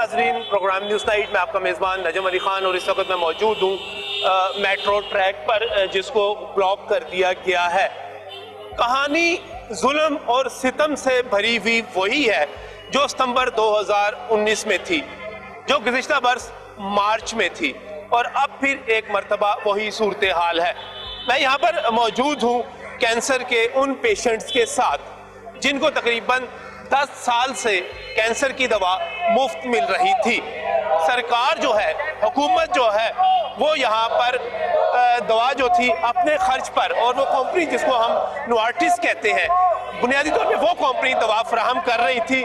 नाजरीन, programme news night में आपका मेज़बान नजम अली ख़ान और इस वक्त मैं मौजूद हूँ मेट्रो ट्रैक पर जिसको ब्लॉक कर दिया गया है। कहानी जुल्म और सितम से भरी हुई वही है जो सितंबर 2019 में थी, जो गुज़िश्ता बरस मार्च में थी, और अब फिर एक मरतबा वही सूरत हाल है। मैं यहाँ पर मौजूद हूँ कैंसर के उन पेशेंट्स के साथ जिनको तकरीबन 10 साल से कैंसर की दवा मुफ्त मिल रही थी। सरकार जो है, हुकूमत जो है, वो यहाँ पर दवा जो थी अपने खर्च पर, और वो कंपनी जिसको हम नोवार्टिस कहते हैं, बुनियादी तौर पे वो कंपनी दवा फराहम कर रही थी,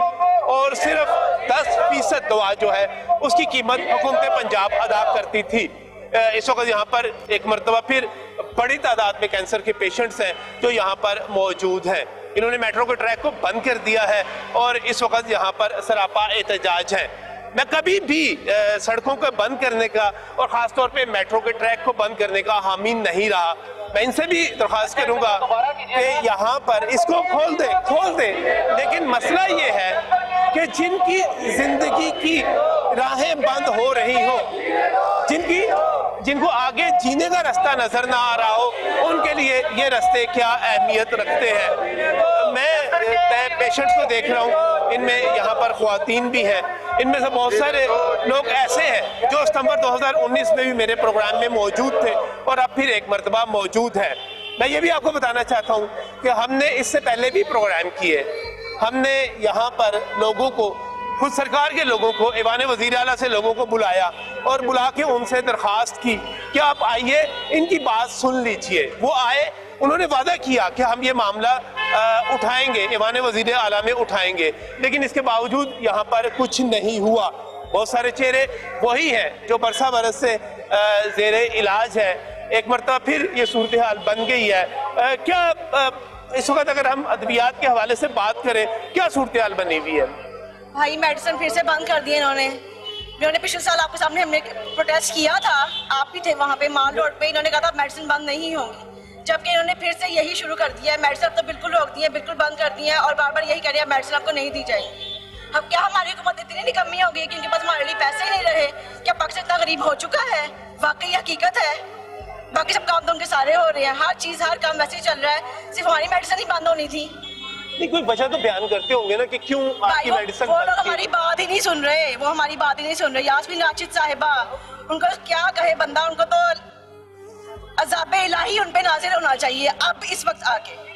और सिर्फ 10% दवा जो है उसकी कीमत हुकूमत पंजाब अदा करती थी। इस वक्त यहाँ पर एक मरतबा फिर बड़ी तादाद में कैंसर के पेशेंट्स हैं जो यहाँ पर मौजूद हैं। इन्होंने मेट्रो के ट्रैक को बंद कर दिया है और इस वक्त यहाँ पर सरापा एहतजाज है। मैं कभी भी सड़कों को बंद करने का और ख़ासतौर पे मेट्रो के ट्रैक को बंद करने का हामी नहीं रहा। मैं इनसे भी दरख्वास्त करूँगा कि यहाँ पर इसको खोल दें, लेकिन मसला ये है कि जिनकी ज़िंदगी की राहें बंद हो रही हो, जिनको आगे जीने का रास्ता नजर ना आ रहा हो, उनके लिए ये रास्ते क्या अहमियत रखते हैं। मैं पेशेंट्स को देख रहा हूँ, इनमें यहाँ पर ख्वातीन भी हैं, इनमें से बहुत सारे लोग ऐसे हैं जो सितंबर 2019 में भी मेरे प्रोग्राम में मौजूद थे और अब फिर एक मरतबा मौजूद है। मैं ये भी आपको बताना चाहता हूँ कि हमने इससे पहले भी प्रोग्राम किए। हमने यहाँ पर लोगों को, खुद सरकार के लोगों को, ऐवान वज़ीर आला से लोगों को बुलाया और बुला के उनसे दरख्वास्त की कि आप आइए, इनकी बात सुन लीजिए। वो आए, उन्होंने वादा किया कि हम ये मामला उठाएंगे, ऐवान वज़ीर आला में उठाएंगे, लेकिन इसके बावजूद यहाँ पर कुछ नहीं हुआ। बहुत सारे चेहरे वही हैं जो बरसा बरस से ज़ेरे इलाज है। एक मरतबा फिर ये सूरत हाल बन गई है। क्या इस वक्त अगर हम अद्वियात के हवाले से बात करें, क्या सूरत हाल बनी हुई है? भाई मेडिसिन फिर से बंद कर दिए इन्होंने पिछले साल आपके सामने हमने प्रोटेस्ट किया था, आप भी थे वहाँ पे माल रोड पे। इन्होंने कहा था मेडिसिन बंद नहीं होंगी, जबकि इन्होंने फिर से यही शुरू कर दिया है। मेडिसिन तो बिल्कुल रोक दी है, बिल्कुल बंद कर दी है, और बार बार यही कह रहे हैं मेडिसिन आपको नहीं दी जाएगी। अब क्या हमारी हुकूमत इतनी निकम्मी हो गई कि उनके पास हमारे लिए पैसे ही नहीं रहे? क्या पाकिस्तान इतना गरीब हो चुका है? वाकई हकीकत है। बाकी सब काम तो उनके सारे हो रहे हैं, हर चीज़ हर काम वैसे ही चल रहा है, सिर्फ हमारी मेडिसिन ही बंद होनी थी। नहीं, कोई वजह तो बयान करते होंगे ना कि क्यों आपकी मेडिसिन। वो लोग हमारी बात ही नहीं सुन रहे, वो हमारी बात ही नहीं सुन रहे। यास्मीन राशिद साहिबा, उनको क्या कहे बंदा, उनको तो अज़ाबे इलाही उन पे नाज़िल होना चाहिए अब इस वक्त आके।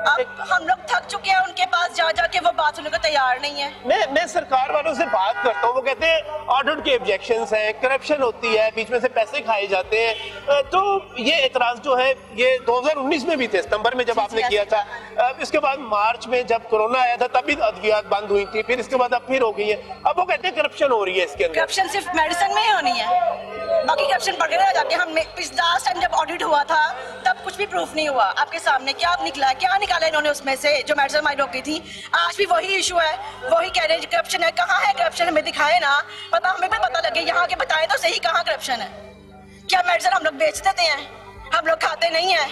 अब हम लोग थक चुके हैं उनके पास जा जाके, वो बात सुनने को तैयार नहीं है। मैं सरकार वालों से बात करता हूँ, वो कहते हैं ऑर्डर के ऑब्जेक्शंस हैं, करप्शन होती है, बीच में से पैसे खाए जाते हैं। तो ये एतराज जो है ये 2019 में भी थे, सितंबर में जब आपने किया था। इसके बाद मार्च में जब कोरोना आया था तब भी अद्वियात बंद हुई थी, फिर इसके बाद अब फिर हो गई है। अब वो कहते हैं करप्शन हो रही है इसके अंदर। करप्शन सिर्फ मेडिसिन में ही होनी है, बाकी करप्शन बढ़ गया जाके। हम लास्ट टाइम जब ऑडिट हुआ था तब कुछ भी प्रूफ नहीं हुआ। आपके सामने क्या निकला, क्या निकाला इन्होंने उसमें से जो मेडिसिन हमारी रोक गई थी? आज भी वही इशू है, वही कह रहे हैं करप्शन है। कहाँ है करप्शन? हमें दिखाए ना, पता हमें भी पता लगे, यहाँ के बताए तो सही कहाँ करप्शन है। क्या मेडिसिन हम लोग बेच देते हैं, हम लोग खाते नहीं है?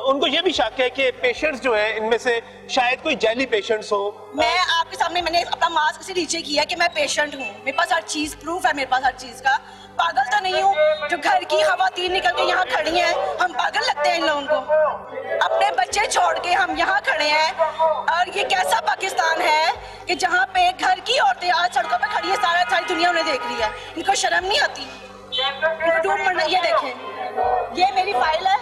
उनको ये भी शक है कि पेशेंट्स जो है इनमें से शायद कोई जैली पेशेंट्स हो। मैं आपके सामने मैंने अपना मास्क से नीचे किया कि मैं पेशेंट हूँ, मेरे पास हर चीज प्रूफ है, मेरे पास हर चीज का। पागल तो नहीं हूँ जो घर की खवातीन निकल के यहाँ खड़ी हैं। हम पागल लगते हैं इन लोगों को? अपने बच्चे छोड़ के हम यहाँ खड़े हैं, और ये कैसा पाकिस्तान है कि जहाँ पे घर की औरतें आज सड़कों पे खड़ी है, सारी दुनिया उन्हें देख रही है। इनको शर्म नहीं आती? इनको डूब मरना। ये देखें, ये मेरी फाइल है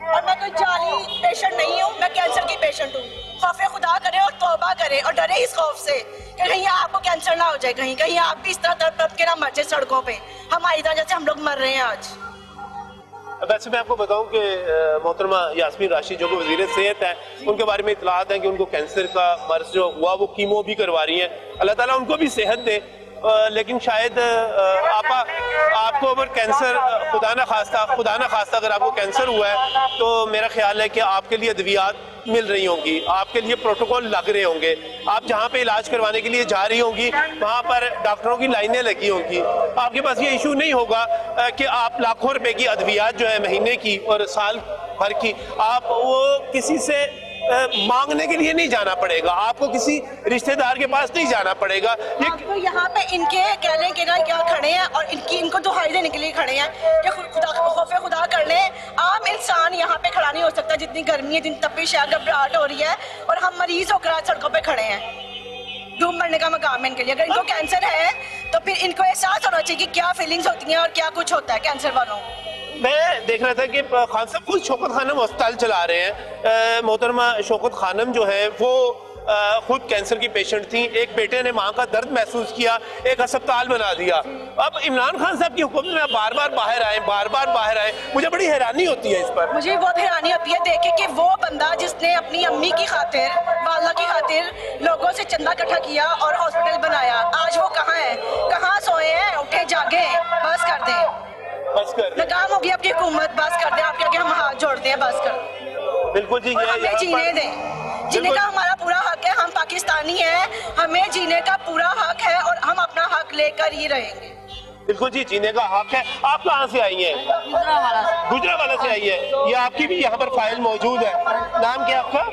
और मैं कोई जाली पेशेंट नहीं हूँ, मैं कैंसर की पेशेंट हूँ। खौफ खुदा करे और तौबा करे और डरे इस खौफ से कि कहीं आपको कैंसर ना हो जाए, कहीं आप भी इस तरह तड़प के ना मर जाए सड़कों पे, हमारी तरह जैसे हम लोग मर रहे हैं आज। वैसे मैं आपको बताऊं कि मोहतरमा यास्मीन राशिद जो कि वज़ीर सेहत है, उनके बारे में इतलात है कि उनको कैंसर का मर्ज जो हुआ वो कीमो भी करवा रही हैं। अल्लाह ताला उनको भी सेहत दे, लेकिन शायद आपको अगर कैंसर खुदा ना खास्ता अगर आपको कैंसर हुआ है तो मेरा ख्याल है कि आपके लिए अद्वियात मिल रही होंगी, आपके लिए प्रोटोकॉल लग रहे होंगे। आप जहाँ पे इलाज करवाने के लिए जा रही होंगी वहाँ पर डॉक्टरों की लाइनें लगी होंगी। आपके पास ये इशू नहीं होगा कि आप लाखों रुपए की अद्वियात जो है महीने की और साल भर की, आप वो किसी से मांगने के लिए नहीं जाना पड़ेगा, आपको किसी रिश्तेदार के पास नहीं जाना पड़ेगा। ये आपको यहाँ पे इनके कह लें कि ना क्या खड़े हैं और इनको दुहाई देने के लिए खड़े हैं कि खौफे खुदा कर लें। आम इंसान यहाँ पे खड़ा नहीं हो सकता, जितनी गर्मी है, जितनी तपिश है, घबराहट हो रही है, और हम मरीज होकर आज सड़कों पे खड़े हैं। डूब मरने का मकाम है इनके लिए। अगर इनको कैंसर है तो फिर इनको एहसास होना चाहिए कि क्या फीलिंग्स होती हैं और क्या कुछ होता है कैंसर वालों को। मैं देख रहा था कि खान साहब खुद शौकत खानम अस्पताल चला रहे हैं। मोहतरमा शौकत खानम जो है वो खुद कैंसर की पेशेंट थी, एक बेटे ने माँ का दर्द महसूस किया, एक अस्पताल बना दिया। अब इमरान खान साहब की हुकूमत में बार बार बाहर आए, मुझे बड़ी हैरानी होती है इस पर। मुझे बहुत हैरानी होती है देख के कि वो बंदा जिसने अपनी अम्मी की खातिर, वाला की खातिर लोगों से चंदा इकट्ठा किया और हॉस्पिटल बनाया, आज वो कहाँ है, कहाँ सोए हैं? उठे जागे, बस कर दें, बस कर दें। नाकाम होगी आपकी हुकूमत, बस कर दें। आपके आगे हम हाथ जोड़ते हैं, बस कर। बिल्कुल जी, हमें जीने दें, जीने का हमारा पूरा हक है। हम पाकिस्तानी हैं, हमें जीने का पूरा हक है और हम अपना हक लेकर ही रहेंगे। बिल्कुल जी, जीने का हक है। आप कहाँ से आई हैं? गुजरावाला से आई है। ये आपकी भी यहाँ पर फाइल मौजूद है। नाम क्या आपका?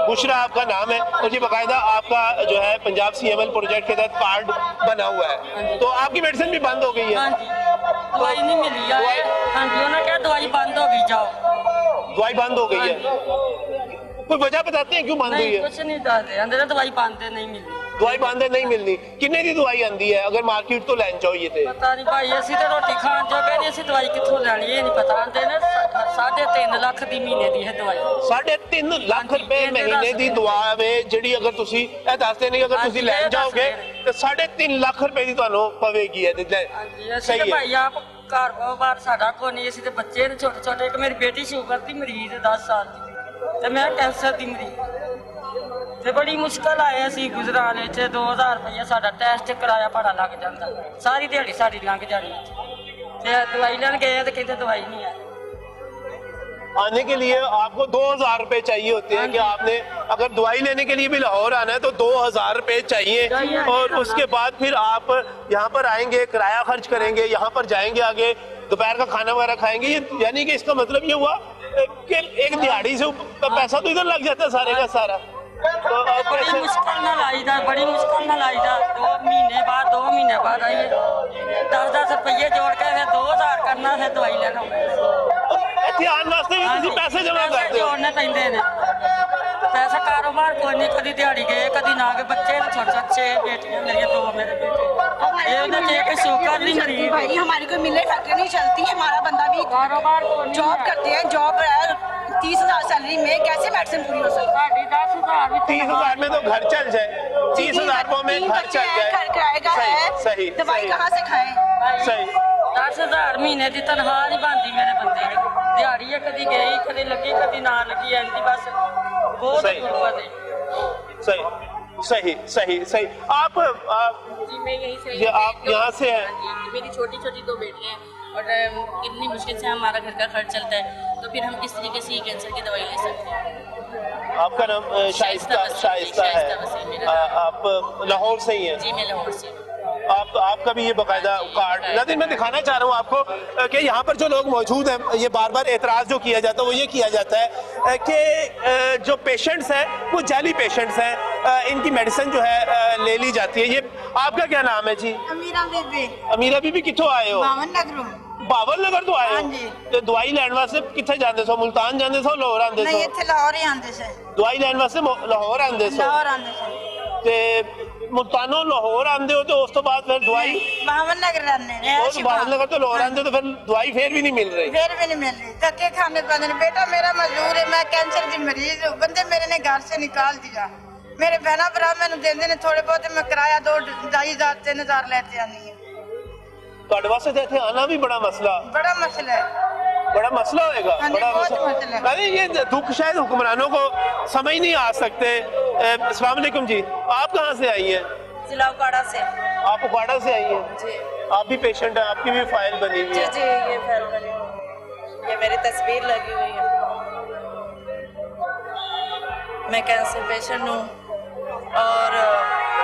बुशरा आपका नाम है, और ये बाकायदा आपका जो है पंजाब CML प्रोजेक्ट के तहत कार्ड बना हुआ है। तो आपकी मेडिसिन भी बंद हो गई है? दवाई नहीं मिली है। हाँ जी, उन्होंने क्या दवाई बंद हो गई, जाओ। दवाई बंद हो गई है? कोई वजह बताते हैं क्यों बंद हुई है? कुछ नहीं बताते, अंदर दवाई बंद नहीं मिली। दवाई बंद नहीं मिलनी। किन्ने की दवाई आंदी है? अगर मार्केट तो लैन जाओ ये थे। पता नहीं भाई, असं तो रोटी खान जो नहीं, असं दवाई कितों लैनी ये नहीं पता। आंदे ने 3.5 लाख की महीने की है दवाई। 3.5 लाख रुपए महीने की दवा है जिहड़ी, अगर तुसी ए दसदे नहीं, अगर तुसी लैन जाओगे तो 3.5 लाख रुपए की ਤੁਹਾਨੂੰ ਪਵੇਗੀ है। सही है भाई, आप कारोबार साडा को नहीं, असं तो बच्चे ने छोटे छोटे। एक मेरी बेटी शुगर की मरीज है 10 साल की, तो मैं कैंसर की मरीज। ਤੇ ਬੜੀ ਮੁਸ਼ਕਲ ਆਇਆ ਸੀ ਗੁਜਰਾਲੇ ਚ। 2000 ਰੁਪਇਆ ਸਾਡਾ ਟੈਸਟ ਕਰਾਇਆ, ਭਾੜਾ ਲੱਗ ਜਾਂਦਾ, ਸਾਰੀ ਦਿਹਾੜੀ ਸਾਡੀ ਲੰਘ ਜਾਣੀ। ਤੇ ਦਵਾਈ ਲੈਣ ਗਏ ਤੇ ਕਹਿੰਦੇ ਦਵਾਈ ਨਹੀਂ ਹੈ। आने के लिए आपको 2000 रुपए चाहिए होते हैं कि आपने अगर दवाई लेने के लिए भी लाहौर आना है तो 2000 रुपए चाहिए, और उसके बाद फिर आप यहाँ पर आएंगे, किराया खर्च करेंगे, यहाँ पर जाएंगे, आगे दोपहर का खाना वगैरह खाएंगे। ये यानी कि इसका मतलब ये हुआ कि एक दिहाड़ी से पैसा तो इधर लग जाता है सारे का सारा। तो बड़ी मुश्किल ਨਾਲ ਆਈਦਾ, ਬੜੀ ਮੁਸ਼ਕਲ ਨਾਲ ਆਈਦਾ। 2 ਮਹੀਨੇ ਬਾਅਦ 2 ਮਹੀਨੇ ਬਾਅਦ ਆਈਏ, 10-10 ਰੁਪਏ ਜੋੜ ਕੇ ਫਿਰ 2000 ਕਰਨਾ, ਫਿਰ ਦਵਾਈ ਲੈਣਾ। ਇੱਥੇ ਆਉਣ ਵਾਸਤੇ ਵੀ ਤੁਸੀਂ ਪੈਸੇ ਜਮ੍ਹਾਂ ਕਰਦੇ ਹੋ? ਜੋੜਨੇ ਪੈਂਦੇ ਨੇ ਪੈਸਾ। ਕਾਰੋਬਾਰ ਕੋਈ ਨਹੀਂ, ਕਦੀ ਦਿਹਾੜੀ ਗਏ ਕਦੀ ਨਾ ਗਏ। ਬੱਚੇ ਨੇ ਛੋਟੇ ਛੋਟੇ, बेटियां मेरी 2 मेरे बेटे। ये उन्हें एक शुगर नहीं मरीज भाई, हमारी कोई मिले फैक्ट्री नहीं चलती है। हमारा बंदा भी कारोबार जॉब करते हैं, जॉब 30,000 सैलरी में कैसे मेडिसिन पूरी हो सकती है? 10,000 30,000 में तो घर चल जाए, 30,000 में घर चल जाए। घर किराए का है, सही, दवाई कहाँ से खाएं? सही। 10,000 महीने की तनख्वाह नहीं बनती मेरे बंदे की। दिहाड़ी है, कदी गई, कदी लगी, कदी ना लगी, ऐसी बस बहुत गुर्बत है। सही सही सही सही। आप जी मैं यहीं से, ये आप यहाँ से हैं? मेरी छोटी छोटी 2 बेटियां हैं और इतनी मुश्किल से हमारा घर का खर्च चलता है, तो फिर हम किस तरीके से कैंसर की दवाई ले सकते हैं? आपका नाम शाइस्ता वसीम मेरा है? आप लाहौर से ही हैं? जी मैं लाहौर से। आपका भी ये बाकायदा कार्ड? नाज़रीन, मैं दिखाना चाह रहा हूँ आपको कि यहाँ पर जो लोग मौजूद हैं, ये बार बार एतराज़ जो किया जाता है वो ये किया जाता है कि जो पेशेंट्स हैं वो जाली पेशेंट्स हैं, इनकी मेडिसिन जो है ले ली जाती है। ये आपका क्या नाम है जी? अमीरा बेबी। अमीरा बीबी कितों आए हो? बावन नगरों। बावल नगर तो आए हो? हाँ जी। ते दवाई लैन वास्ते किथे जांदे सो? मुल्तान जांदे सो, लाहौर आंदे नहीं सो? इत्थे लाहौर ही आंदे से। दवाई लैन वास्ते लाहौर आंदे सो? लाहौर आंदे से। ते मुल्तानों लाहौर आंदे हो तो उस तो बाद फिर दवाई? बावन नगर रहने ने। और बावल नगर तो लाहौर आंदे हो तो फिर दवाई फिर भी नहीं मिल रही? फिर भी नहीं मिल रही, धक्के खाने पड़ते हैं। बेटा मेरा मजदूर है, मैं कैंसर की मरीज हूँ। बंदे मेरे ने घर से निकाल दिया। मेरे बहना भरा मैंने देंदे ने थोड़े बहुत, मैं किराया 2,000 3,000 लेते आनी है। ਤੁਹਾਡੇ ਵਾਸਤੇ ਤਾਂ ਇੱਥੇ ਆਣਾ ਵੀ ਬੜਾ ਮਸਲਾ है। बड़ा मसला होएगा। हाँ जी, बड़ा बहुत मसला है। अरे ये दुख शायद हुक्मरानों को समझ नहीं आ सकते। अस्सलाम वालेकुम जी, आप कहाँ से आई हैं? जिला उकाड़ा से। आप उकाड़ा से आई हैं? जी आप भी पेशेंट हैं, आपकी भी फाइल बनी हुई है? जी ये फैल बनी हुई है, ये मेरी तस्वीर लगी हुई है। मैं कैंसर पेशेंट हूँ और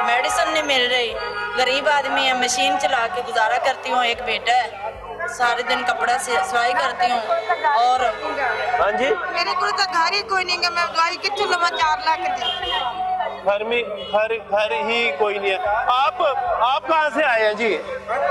मेडिसिन नहीं मिल रही। गरीब आदमी है, मशीन चला के गुजारा करती हूँ। एक बेटा है सारे दिन कपड़ा सिलाई करती हूँ और हाँ जी, मेरे को तो घर ही कोई नहीं है, मैं दवाई कितों लवा 4 लाख दी। घर में घर ही कोई नहीं है। आप कहाँ से आए हैं जी?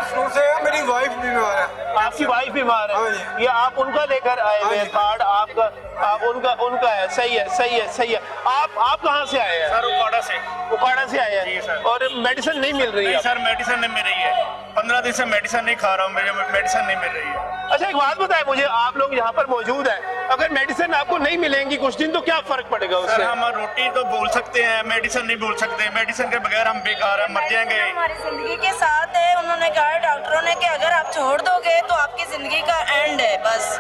शुरू से मेरी वाइफ बीमार है। आपकी वाइफ बीमार हाँ है, जी। ये आप उनका लेकर आए हुए हैं कार्ड? आपका आप उनका है। सही है। आप कहाँ से आए हैं? सर उकाड़ा से। उकाड़ा से आए जी हैं सर। और मेडिसिन नहीं मिल रही है? नहीं सर, मेडिसिन नहीं मिल रही है। 15 दिन से मेडिसिन नहीं खा रहा हूँ, मुझे मेडिसिन नहीं मिल रही है। अच्छा, एक बात बताएं मुझे, आप लोग यहाँ पर मौजूद हैं, अगर मेडिसिन आपको नहीं मिलेंगी कुछ दिन तो क्या फर्क पड़ेगा सर उससे? हम रोटी तो बोल सकते हैं, मेडिसिन नहीं बोल सकते। मेडिसिन के बगैर हम बेकार है, मर जाएंगे। हमारी जिंदगी के साथ है। उन्होंने कहा डॉक्टरों ने कि अगर आप छोड़ दोगे तो आपकी जिंदगी का एंड है बस।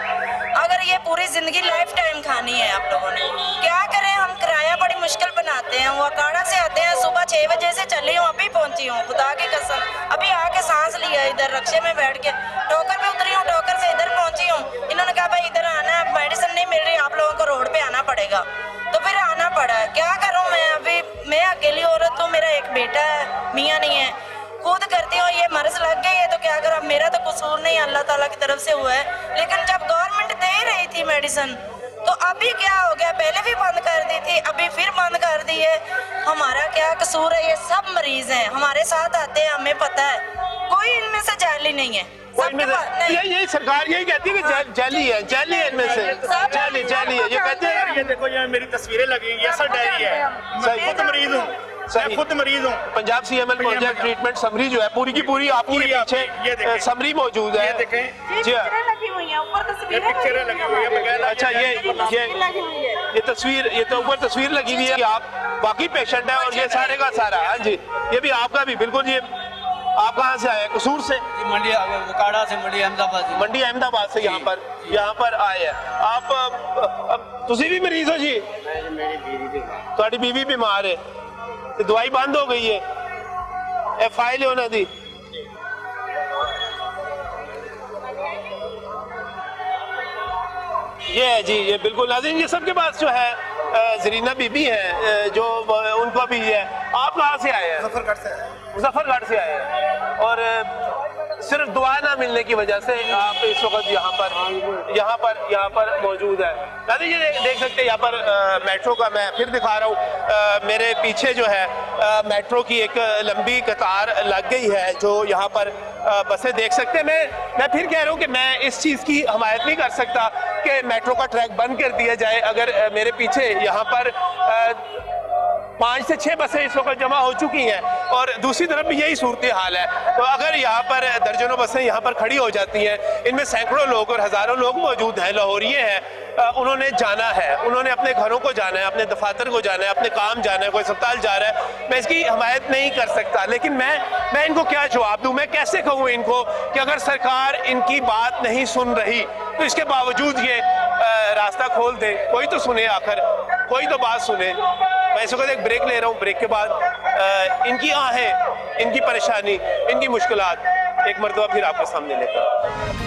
अगर ये पूरी जिंदगी लाइफ टाइम खानी है आप लोगों ने, क्या करें? हम किराया बड़ी मुश्किल बनाते हैं। वो अकाड़ा से आते हैं, सुबह 6 बजे से चली हूँ, अभी पहुंची हूँ, खुदा की कसम। अभी आके सांस लिया, इधर रक्शे में बैठ के टोकर पे उतरी हूँ, टोकर से इधर पहुंची हूँ। इन्होंने कहा भाई इधर आना है, मेडिसिन नहीं मिल रही, आप लोगों को रोड पे आना पड़ेगा। तो फिर आना पड़ा। क्या करूँ मैं? अभी मैं अकेली औरत हूँ, मेरा एक बेटा है, मियाँ नहीं है, खुद करती हूँ। ये मर्ज लग गई है तो क्या करूँ? मेरा तो कसूर नहीं, अल्लाह ताला की तरफ से हुआ है। लेकिन जब गवर्नमेंट दे रही थी मेडिसिन तो अभी क्या हो गया? पहले भी बंद कर दी थी, अभी फिर बंद कर दी है। हमारा क्या कसूर है? ये सब मरीज हैं, हमारे साथ आते हैं, हमें पता है। कोई इनमें से जाली नहीं है। सबके पास नहीं। यही सरकार यही कहती है कि जाली है इनमें से, जाली है ये कहते हैं। ये देखो, ये मेरी तस्वीरें लगी, ये सर डायरी है। सही। मैं खुद मरीज हूँ, मैं खुद मरीज हूँ। Punjab CML project treatment summary जो है पूरी की पूरी आपकी पूरी पीछे आपकी, ये देखें। समरी मौजूद है। ये देखें, जी हाँ। लगी हुई है ऊपर ये पिक्चरें लगी हुई है बगैर। अच्छा, ये तस्वीर, ये तो ऊपर तस्वीर लगी हुई है कि आप बाकी पेशेंट है और ये सारे का सारा। हाँ जी, ये भी आपका भी बिल्कुल। ये आप कहाँ से आए हैं? कसूर से? मंडी उकाड़ा से, मंडी अहमदाबाद से। मंडी अहमदाबाद से यहाँ पर आए हैं आप। तुसी भी मरीज हो जी? ਤੁਹਾਡੀ बीवी बीमार है तो दवाई बंद हो गई है? ਇਹ ਫਾਈਲ है उन्होंने दी? ये है जी, ये बिल्कुल नाज़रीन, ये सबके पास जो है जरीना बीबी है जो उनको भी है। आप कहाँ से आए हैं? मुजफ्फरगढ़ से आए हैं और सिर्फ दुआ ना मिलने की वजह से आप इस वक्त यहाँ पर मौजूद है। नाज़रीन, ये देख सकते हैं यहाँ पर मेट्रो का मैं फिर दिखा रहा हूँ। मेरे पीछे जो है मेट्रो की एक लंबी कतार लग गई है जो यहाँ पर बसें देख सकते हैं। मैं फिर कह रहा हूँ कि मैं इस चीज़ की हमायत नहीं कर सकता कि मेट्रो का ट्रैक बंद कर दिया जाए। अगर मेरे पीछे यहाँ पर 5 से 6 बसें इस वक्त जमा हो चुकी हैं और दूसरी तरफ भी यही सूरत हाल है। तो अगर यहाँ पर दर्जनों बसें यहाँ पर खड़ी हो जाती हैं, इनमें सैकड़ों लोग और हज़ारों लोग मौजूद हैं, लाहौरिये हैं, उन्होंने जाना है, उन्होंने अपने घरों को जाना है, अपने दफातर को जाना है, अपने काम जाना है, कोई अस्पताल जा रहा है। मैं इसकी हमायत नहीं कर सकता, लेकिन मैं इनको क्या जवाब दूँ? मैं कैसे कहूँ इनको कि अगर सरकार इनकी बात नहीं सुन रही तो इसके बावजूद ये रास्ता खोल दे? कोई तो सुने, आखिर कोई तो बात सुने। मैं इस वक्त एक ब्रेक ले रहा हूँ, ब्रेक के बाद इनकी आहें, इनकी परेशानी, इनकी मुश्किलात एक मरतबा फिर आपके सामने लेकर।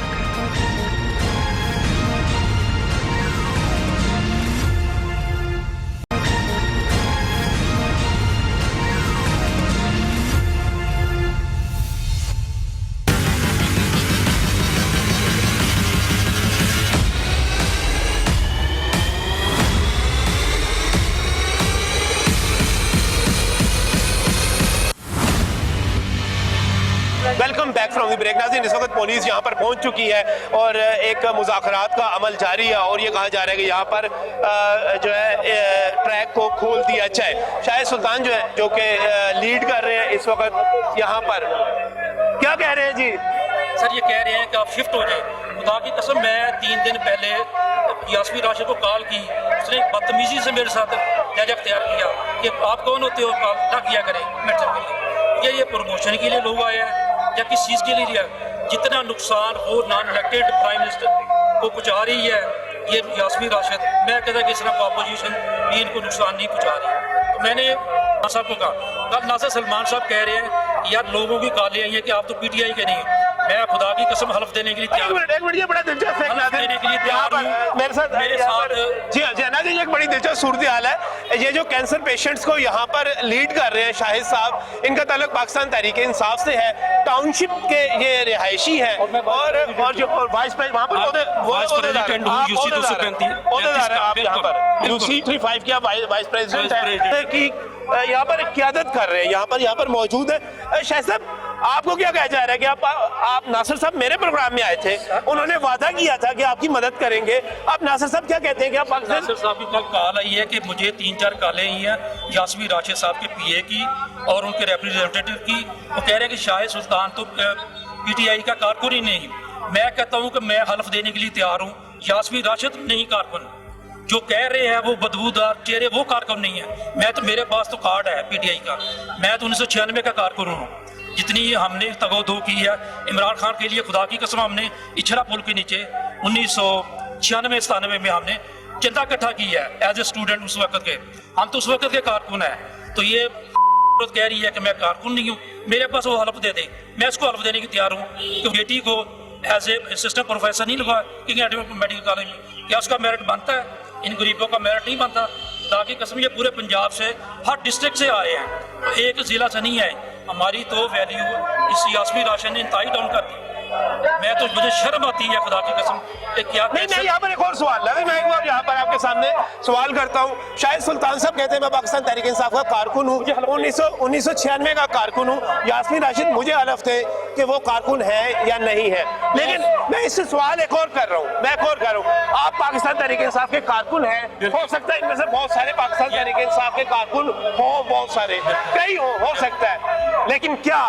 Welcome back from the break. नाज़रीन, इस वक्त पुलिस यहाँ पर पहुँच चुकी है और एक मुज़ाकरात का अमल जारी है और ये कहा जा रहा है कि यहाँ पर जो है ट्रैक को खोल दिया जाए। शाहिद सुल्तान जो है, जो कि लीड कर रहे हैं इस वक्त यहाँ पर, क्या कह रहे हैं जी? सर ये कह रहे हैं कि आप शिफ्ट हो जाए। खुदा की कसम, मैं 3 दिन पहले यास्मीन राशिद को कॉल की, उसने बदतमीजी से मेरे साथ लहजा अख्तियार किया कि आप कौन होते हो, कॉल ना किया करें मेडिसिन के लिए। ये प्रमोशन के लिए लोग आए हैं या किस चीज़ के लिए? जितना नुकसान हो नॉन इलेक्टेड प्राइम मिनिस्टर को पहुँचा रही है ये यास्मीन राशिद, मैं कहता कि इस तरह अपोजिशन भी इनको नुकसान नहीं पहुँचा रही। तो मैंने साहब को कहा, कल नासिर सलमान साहब कह रहे हैं कि यार लोगों की कॉलें आई हैं कि आप तो PTI के नहीं। मैं खुदा की कसम हल्फ देने के लिए तैयार एक मिनट, ये बड़ा दिलचस्प है हल्फ देने के लिए तैयार हूँ। मेरे साथ जी हाँ, जी नाज़रीन, एक बड़ी दिलचस्प जो सूरत हाल है, ये जो कैंसर पेशेंट्स को यहाँ पर लीड कर रहे हैं शाहिद साहब, इनका ताल्लुक पाकिस्तान तहरीक इंसाफ से है। टाउनशिप के ये रिहायशी हैं और जो वाइस प्रेसिडेंट वहाँ पर आप यहाँ पर यूसी 35 की आप वाइस प्रेसिडेंट है कि यहाँ पर क़यादत कर रहे हैं, यहाँ पर मौजूद है। शाहिद साहब, आपको क्या कहा जा रहा है कि आप नासिर साहब मेरे प्रोग्राम में आए थे, उन्होंने वादा किया था कि आपकी मदद करेंगे। आप नासिर साहब क्या कहते हैं कि आप पाकिस्तान? नासिर साहब की कल कॉल आई है कि मुझे 3-4 कॉलें आई हैं यास्मीन राशिद साहब के पीए की और उनके रिप्रेजेंटेटिव की। वो कह रहे हैं कि शाहिद सुल्तान तो पीटीआई का कारकुन ही नहीं। मैं कहता हूँ कि मैं हल्फ देने के लिए तैयार हूँ, यास्मीन राशिद नहीं कारकुन। जो कह रहे हैं वो बदबूदार चेहरे, वो कारकुन नहीं है। मैं तो, मेरे पास तो कार्ड है पीटीआई का, मैं तो 1996 का कारकुन हूँ। जितनी हमने तगोदो की है इमरान खान के लिए, खुदा की कसम, हमने इछरा पुल के नीचे 1996-97 में हमने चंदा इकट्ठा की है एज ए स्टूडेंट उस वक्त के। हम तो उस वक्त के कारकुन हैं। तो ये कह रही है कि मैं कारकुन नहीं हूँ, मेरे पास वो हल्फ दे दे, मैं इसको हल्फ देने की तैयार हूँ कि बेटी को एज ए असिस्टेंट प्रोफेसर नहीं लगा किंग मेडिकल कॉलेज में। क्या उसका मेरिट बनता है? इन गरीबों का मेरिट नहीं बनता। ताकि कसम, ये पूरे पंजाब से, हर डिस्ट्रिक्ट से आए हैं, एक जिला से नहीं आए। हमारी तो वैल्यू इस यास्मीन राशिद ने इंतहाई डाउन कर दी। मैं तो, मुझे शर्म आती है खुदा की कसम। क्या नहीं, यहाँ पर एक और सवाल है, मैं एक बार यहाँ पर आपके सामने सवाल करता हूँ। शाहिद सुल्तान साहब कहते हैं मैं पाकिस्तान तहरीक इंसाफ का कारकुन हूँ, 1996 का कारकुन हूँ। यास्मीन राशिद मुझे हलफ थे कि वो कारकुन है या नहीं है। लेकिन मैं इससे सवाल एक और कर रहा हूँ, आप पाकिस्तान तहरीक इंसाफ के कारकुन हैं, हो सकता है इनमें से बहुत सारे पाकिस्तान तहरीक इंसाफ के कारकुन हो, बहुत सारे, कई हो सकता है। लेकिन क्या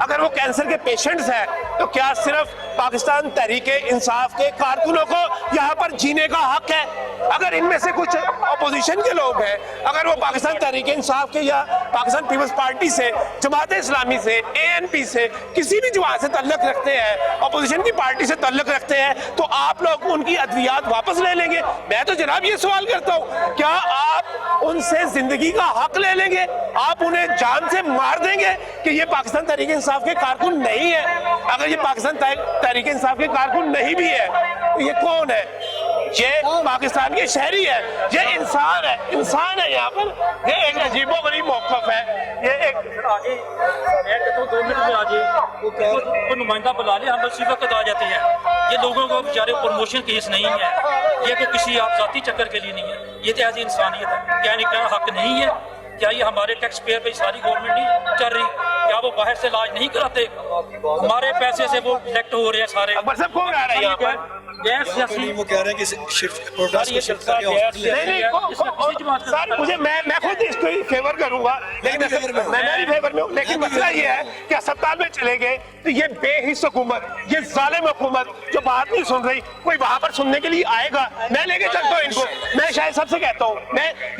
अगर वो कैंसर के पेशेंट्स हैं तो क्या सिर्फ पाकिस्तान तहरीक इंसाफ के कारकुनों को यहाँ पर जीने का हक है? अगर इनमें से कुछ अपोजिशन के लोग हैं, अगर वो पाकिस्तान तहरीक इंसाफ के या पाकिस्तान पीपल्स पार्टी से, जमात इस्लामी से, एएनपी से, किसी भी जमात से तल्लुक रखते हैं, अपोजिशन की पार्टी से तल्लुक रखते हैं, तो आप लोग उनकी अद्वियात वापस ले लेंगे? मैं तो जनाब ये सवाल करता हूँ, क्या आप उनसे जिंदगी का हक ले लेंगे? आप उन्हें जान से मार देंगे कि ये पाकिस्तान तहरीक इंसाफ के कारकुन नहीं है? अगर ये पाकिस्तान तहरीक इंसाफ के कारकुन नहीं भी है तो ये कौन है? ये पाकिस्तान के शहरी है, ये इंसान है यहाँ पर। ये एक अजीबोगरीब मौक़िफ़ है। ये एक आगे मैं कहता हूँ 2 मिनट में आ जाए, वो नुमाइंदा बुला ले, हम उसी वक्त आ जाते हैं। ये लोगों को बेचारे प्रमोशन केस नहीं है, ये कोई किसी आप जाती चक्कर के लिए नहीं है, ये तो ऐसी इंसानियत है। क्या इनका हक नहीं है? क्या ये हमारे टैक्स पेयर पे सारी गवर्नमेंट नहीं चल रही? क्या वो बाहर से इलाज नहीं कराते? हमारे पैसे से वो इलेक्ट हो रहे हैं सारे। अकबर साहब कौन आ रहा है यहाँ पर? वो कह रहे हैं कि शिफ्ट प्रोटेस्ट को शिफ्ट करके सर, मुझे मैं खुद इसको फेवर करूंगा, लेकिन मैं भी फेवर में हूँ। लेकिन मसला ये है कि अस्पताल में चले गए तो ये बेहिस हुकूमत, ये जालिम हुकूमत जो बात नहीं सुन रही, कोई वहां पर सुनने के लिए आएगा, मैं लेके चलता हूँ इनको। मैं शायद सबसे कहता हूँ,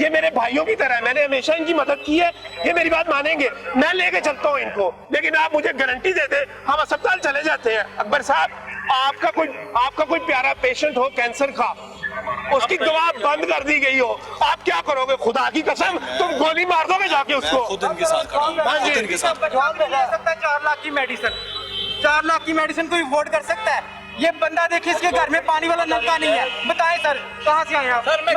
ये मेरे भाइयों की तरह है, मैंने हमेशा इनकी मदद की है, ये मेरी बात मानेंगे, मैं लेके चलता हूँ इनको। लेकिन आप मुझे गारंटी दे दे, हम अस्पताल चले जाते हैं। अकबर साहब, आपका कोई प्यारा पेशेंट हो कैंसर का, उसकी दवा बंद कर दी गई हो, आप क्या करोगे? खुदा की कसम, तुम गोली मार दोगे जाके उसको? खुद इनके साथ खड़ा हूं, खुद इनके साथ। 4 लाख की मेडिसिन, 4 लाख की मेडिसिन कोई अफोर्ड कर सकता है? ये बंदा देखिए, इसके घर में पानी वाला नलका नहीं है। बताएं सर, कहाँ से आए आप? सर, मैं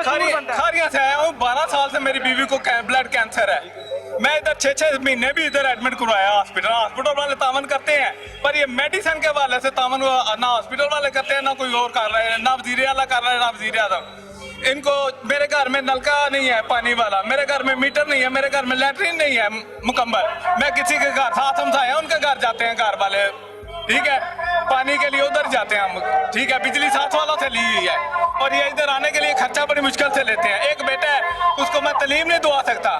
खारिया से आया हूँ। 12 साल से मेरी बीवी को ब्लड कैंसर है। मैं इधर 6-6 महीने भी इधर एडमिट करवाया हॉस्पिटल वाले तावन करते हैं, पर ये मेडिसिन के वाले से तावन ना हॉस्पिटल वाले करते हैं, ना कोई और कर रहे हैं, ना वजीर आला कर रहे हैं, ना वजीर आज़म। इनको, मेरे घर में नलका नहीं है पानी वाला, मेरे घर में मीटर नहीं है, मेरे घर में लैट्रिन नहीं है मुकम्मल। मैं किसी के घर साथ समझाए, उनके घर जाते हैं घर वाले, ठीक है, पानी के लिए उधर जाते हैं हम, ठीक है, बिजली साथ वालों से ली हुई है, और ये इधर आने के लिए खर्चा बड़ी मुश्किल से लेते हैं। एक बेटा है, उसको मैं तालीम नहीं दुआ सकता,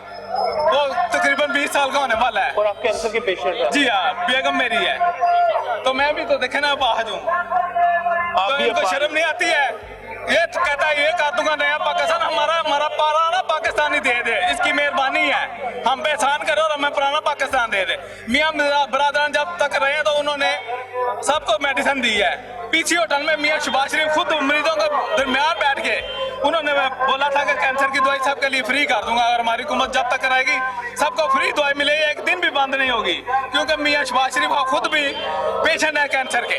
वो तकरीबन 20 साल का होने वाला है। और आप कैंसर के पेशेंट हैं? जी हाँ, बेगम मेरी है, तो मैं भी तो देखे ना बाहर हूँ, तो इनको शर्म नहीं आती है? ये कहता है ये कर दूंगा नया पाकिस्तान, हमारा पुराना पाकिस्तान ही दे दे, इसकी मेहरबानी है, हम पे एहसान करो और हमें पुराना पाकिस्तान दे दे। मियाँ बरादरान जब तक रहे तो उन्होंने सबको मेडिसिन दी है, पीसी होटल में मियां शहबाज शरीफ खुद मरीजों के दरमियान बैठ के उन्होंने बोला था कि कैंसर की दवाई सबके लिए फ्री कर दूंगा, अगर हमारी हुकूमत जब तक कराएगी सबको फ्री दवाई मिलेगी, एक दिन भी बंद नहीं होगी, क्योंकि मियां शहबाज शरीफ खुद भी पेशेंट है कैंसर के।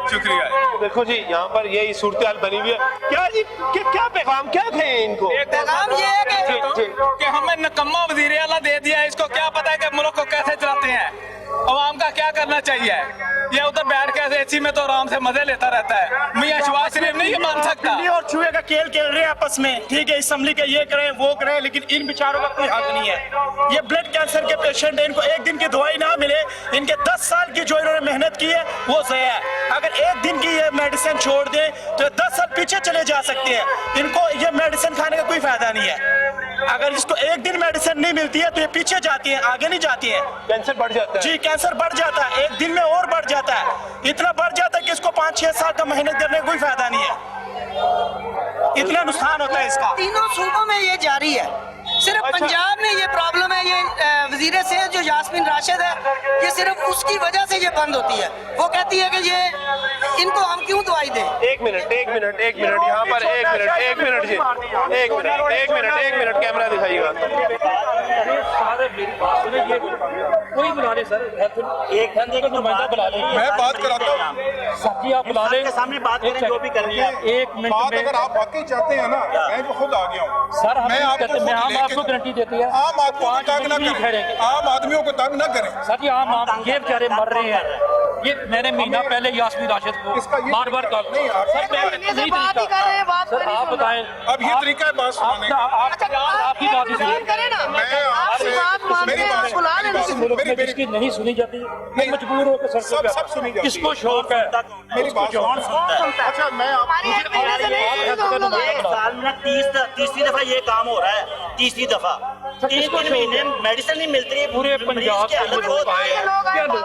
शुक्रिया। देखो जी, यहाँ पर यही सूरत हाल बनी हुई है। क्या जी, क्या पैगाम क्या थे इनको? पैगाम ये है कि हमें नकम्मा वजीर आला दे दिया, इसको क्या पता है कि मुल्क को कैसे चलाते हैं, अवाम का क्या करना चाहिए। ये उधर बैठ के एसी में तो आराम से मजे लेता रहता है। मियां शहबाज शरीफ नहीं ये मान सकता। और चूहे का खेल खेल रहे हैं आपस में, ठीक है, असम्बली के ये करें वो करें, लेकिन इन बेचारों का कोई हक नहीं है। ये ब्लड कैंसर के पेशेंट है, इनको एक दिन की दवाई ना मिले, इनके 10 साल की जो इन्होंने मेहनत की है वो ज़ाया है। अगर एक दिन की ये मेडिसिन छोड़ दें तो 10 साल पीछे चले जा सकते हैं। इनको ये मेडिसिन खाने का कोई फायदा नहीं है। अगर इसको एक दिन मेडिसिन नहीं मिलती है तो ये पीछे जाती है, आगे नहीं जाती है। कैंसर बढ़ जाता है जी, कैंसर बढ़ जाता है, एक दिन में और बढ़ जाता है, इतना बढ़ जाता है कि इसको 5-6 साल का मेहनत करने का कोई फायदा नहीं है, इतना नुकसान होता है इसका। तीनों सूबों में ये जारी है, सिर्फ पंजाब में ये प्रॉब्लम है। ये वजीर सेहत जो यास्मीन राशिद है, ये सिर्फ उसकी वजह से ये बंद होती है। वो कहती है कि ये इनको हम क्यों दवाई दें। एक मिनट यहाँ पर एक मिनट जी, एक मिनट कैमरा दिखाइएगा। कोई बुला ले सर, एक नुमाइंदा बुला ले, मैं बात कराता हूँ। साथी आप बुला ले, सामने बात करें जो भी करनी है। एक मिनट बात में अगर आप वाकई चाहते हैं ना, मैं तो खुद आ गया हूँ सर, हम मैं हम आपको गारंटी देते हैं आम आदमियों को तंग न करें, आम आदमियों को तंग न करें। सर जी, आम ये बेचारे मर रहे हैं। ये मैंने महीना पहले यास्मीन राशिद को बार बार कहा, नहीं सर आप बताएं, अब ये तरीका है बात सुनाने का। आपकी बात ही जिसकी नहीं सुनी जाती, मजबूर होकर सर सब सुनी जाती है। किसको शौक है, मेरी बात अच्छा, मैं एक साल में 30वीं दफा ये काम हो रहा है, 30वीं दफा 3 महीने मेडिसिन नहीं मिलती है, पूरे पंजाब की हालत बहुत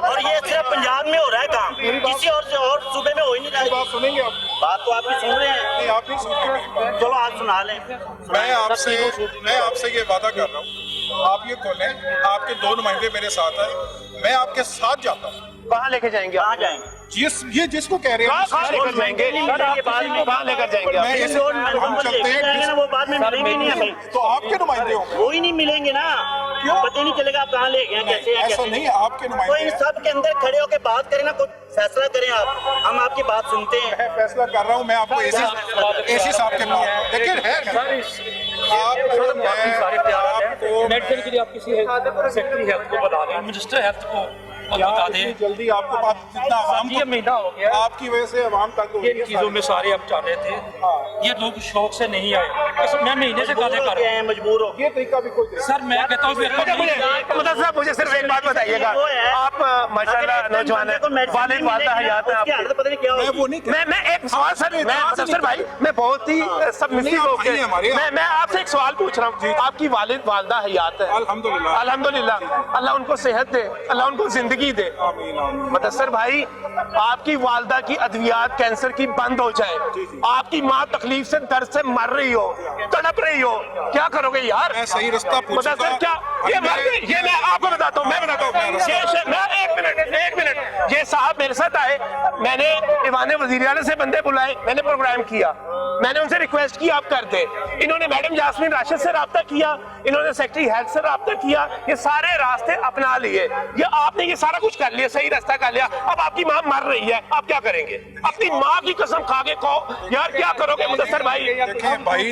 और ये सिर्फ पंजाब में हो रहा है काम, किसी और सूबे में हो ही नहीं रहा है। बात सुनेंगे आप? बात तो आपकी सुन रहे हैं। नहीं, आप नहीं सुनते। चलो आप सुना लें। मैं आपसे ये वादा कर रहा हूँ, आप ये खोलें, आपके 2 नुमाइंदे मेरे साथ हैं, मैं आपके साथ जाता हूँ। कहाँ लेके जाएंगे? कहाँ जाएंगे? ये जिसको कह रहे हैं कहाँ लेकर जाएंगे? कहाँ लेकर जाएंगे? मैं इसे हम चलते हैं, वो बाद में मिलेंगे नहीं हमें, तो आपके नुमाइंदे होंगे, वो ही नहीं मिलेंगे ना, क्यों पता ही नहीं चलेगा आप कहाँ ले गए, कैसे हैं, ऐसा कैसे नहीं, आपके तो नुमाइंदे इन सब के अंदर खड़े होकर बात करें ना, कुछ फैसला करें आप, हम आपकी बात सुनते हैं। मैं फैसला कर रहा हूँ, मैं आपको एसी साहब के पास, लेकिन है मेडिसिन के लिए आप किसी सेक्रेटरी हेल्थ को बता दें, मिनिस्टर हेल्थ को बता दें। जल्दी आपको बात जितना आवाम ये महीना हो गया, आपकी वजह से आवाम तक ये चीजों में सारे अब चाह रहे थे, ये लोग शौक से नहीं आए। मैं महीने से गाले कर रहा हूं, मजबूर हो, ये तरीका भी कोई सर मैं कहता हूँ मतलब साहब मुझे सिर्फ एक बात बताइएगा, आप माशाल्लाह नौजवान हैं, वालिद वालदा हयात है आपके। मैं एक सवाल सर, मुदस्सिर भाई, मैं बहुत ही सबमिसिव होकर मैं आपसे एक सवाल पूछ रहा हूँ। आपकी वालिद वालदा हयात है, अल्हम्दुलिल्लाह, अल्लाह उनको सेहत दे, अल्लाह उनको जिंदगी दे। मुदस्सिर भाई, आपकी वालदा की अद्वियात कैंसर की बंद हो जाए, आपकी माँ तकलीफ से दर्द से मर रही हो, तड़प रही हो, क्या करोगे यार? मैं सही रास्ता पूछूंगा। मुदस्सिर क्या ये मर गई? ये मैं आपको बताता हूँ, एक मिनट, ये साहब मेरे साथ आए, मैंने ईवान वज़ीर आला से बंदे बुलाए, मैंने प्रोग्राम किया, मैंने उनसे रिक्वेस्ट की आप कर दे, इन्होंने मैडम यास्मीन राशिद से राब्ता किया, इन्होंने सेक्रेटरी हेल्थ से राब्ता किया, ये सारे रास्ते अपना लिए, ये आपने ये सारा कुछ कर लिया, सही रास्ता कर लिया। अब आपकी माँ मर रही है, आप क्या करेंगे? अपनी माँ की कसम खा के कहो यार, क्या करोगे मुदस्सिर भाई? देखें भाई,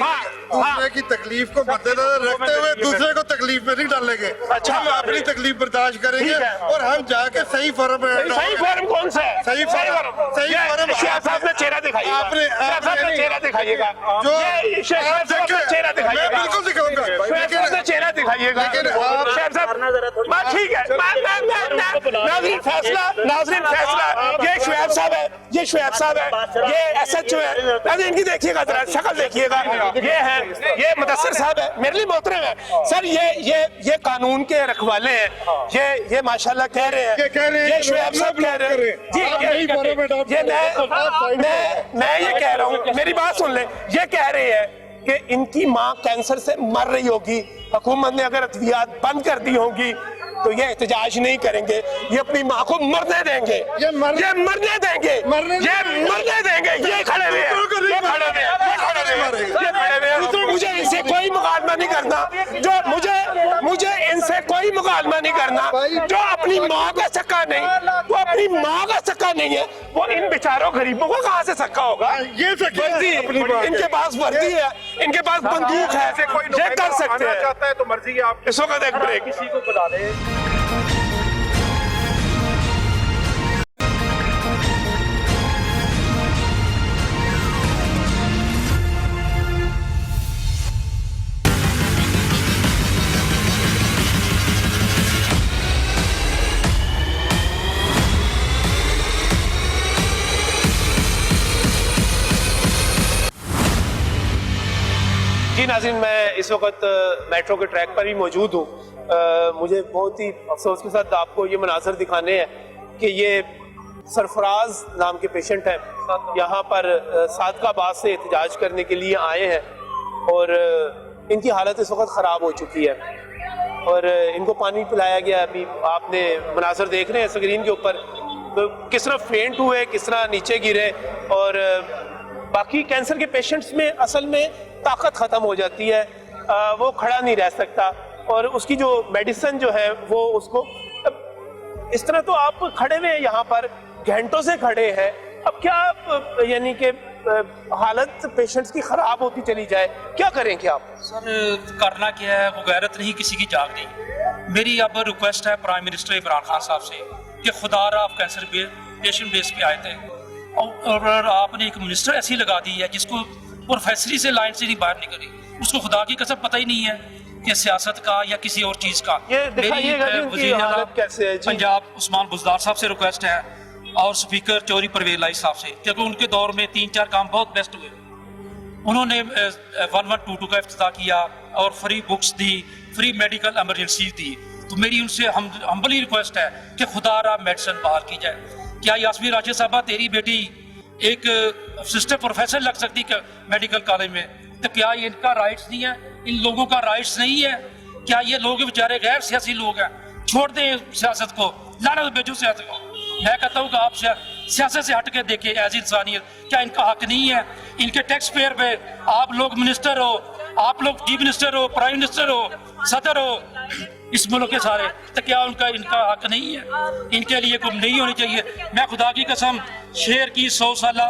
दूसरे की तकलीफ को मद्देनजर रखते हुए दूसरे को तकलीफ में नहीं डालेंगे। अच्छा, हम अपनी तकलीफ बर्दाश्त करेंगे और हम जाके सही फॉर्म में। सही फॉर्म कौन सा है? सही फॉर्म शेख साहब ने चेहरा दिखाइएगा, शेख साहब ने चेहरा दिखाइएगा, जो शेख साहब ने चेहरा दिखाइएगा, मैं बिल्कुल दिखाऊंगा, शेख साहब ने चेहरा दिखाइएगा, शेख साहब बात ठीक है। नाज़रीन फैसला, ये शुएब साहब है, ये शुएब साहब है, ये SHO है, नाज़रीन इनकी देखिएगा जरा शक्ल देखिएगा, ये है, ये मुदस्सिर साहब है, मेरे लिए मोहतरम है सर, ये कानून के रखवाले हैं, ये माशाल्लाह कह रहे हैं, ये शुएब साहब कह रहे हैं जी, ये मैं ये कह रहा हूँ, मेरी बात सुन ले, ये कह रहे हैं कि इनकी माँ कैंसर से मर रही होगी, हुकूमत ने अगर अद्वियात बंद कर दी होगी तो ये एहतजाज नहीं करेंगे, ये अपनी माँ को मरने देंगे, ये मरने देंगे, ये खड़े हुए हैं, मुझे इनसे कोई मुकाबला नहीं करना, मुझे इनसे कोई मुकाबला नहीं करना। जो अपनी माँ का सक्का नहीं, वो अपनी माँ का सक्का नहीं है, वो इन बेचारों गरीबों को कहाँ से सक्का होगा? ये वर्दी, इनके पास वर्दी है, इनके पास बंदूक है, ये कर सकते हैं। चाहता है तो मर्जी है आप। इस वक्त एक ब्रेक, किसी को बुला ले। जी नाज़रीन, मैं इस वक्त मेट्रो के ट्रैक पर ही मौजूद हूँ। मुझे बहुत ही अफसोस के साथ आपको ये मनाज़र दिखाने हैं कि ये सरफराज नाम के पेशेंट हैं, यहाँ पर सादकाबाद से एहतजाज करने के लिए आए हैं और इनकी हालत इस वक्त ख़राब हो चुकी है और इनको पानी पिलाया गया। अभी आपने मनाज़र देख रहे हैं स्क्रीन के ऊपर, तो किस तरह फेंट हुए, किस तरह नीचे गिरे। और बाकी कैंसर के पेशेंट्स में असल में ताकत ख़त्म हो जाती है, वो खड़ा नहीं रह सकता और उसकी जो मेडिसिन जो है वो उसको, इस तरह तो आप खड़े हुए हैं यहाँ पर, घंटों से खड़े हैं। अब क्या यानी कि हालत पेशेंट्स की ख़राब होती चली जाए, क्या करें? क्या आप सर करना क्या है, वो गैरत नहीं किसी की जाग नहीं। मेरी अब रिक्वेस्ट है प्राइम मिनिस्टर इमरान खान साहब से कि खुदारा आप कैंसर पेशेंट बेस पे आए थे और आपने एक मिनिस्टर ऐसी लगा दी है जिसको प्रोफेसरी से लाइन से नहीं बाहर निकली, उसको खुदा की कसम पता ही नहीं है कि सियासत का या किसी और चीज का। मेरी पंजाब उस्मान बुज़दार साहब से रिक्वेस्ट है और स्पीकर चौधरी परवेज लाई साहब से, क्योंकि उनके दौर में 3-4 काम बहुत बेस्ट हुए। उन्होंने 1122 का इफ्तिताह किया और फ्री बुक्स दी, फ्री मेडिकल एमरजेंसी दी। तो मेरी उनसे हम्बली रिक्वेस्ट है कि खुदारा मेडिसिन बाहर की जाए। क्या यास्मीन राशिद साहबा तेरी बेटी एक असिस्टेंट प्रोफेसर लग सकती है मेडिकल कॉलेज में, तो क्या ये इनका राइट्स नहीं है? इन लोगों का राइट्स नहीं है? क्या ये लोग बेचारे गैर सियासी लोग हैं? छोड़ दें सियासत को, लानत भेजो सियासत को। मैं कहता हूँ कि आप सियासत से हट के देखें एज इंसानियत, क्या इनका हक नहीं है? इनके टैक्स पेयर पे आप लोग मिनिस्टर हो, आप लोग चीफ मिनिस्टर हो, प्राइम मिनिस्टर हो, सदर हो इस मुल्क के सारे, तो क्या इनका हक नहीं है? इनके लिए कुछ नहीं होनी चाहिए। मैं खुदा की कसम शेर की 100 साल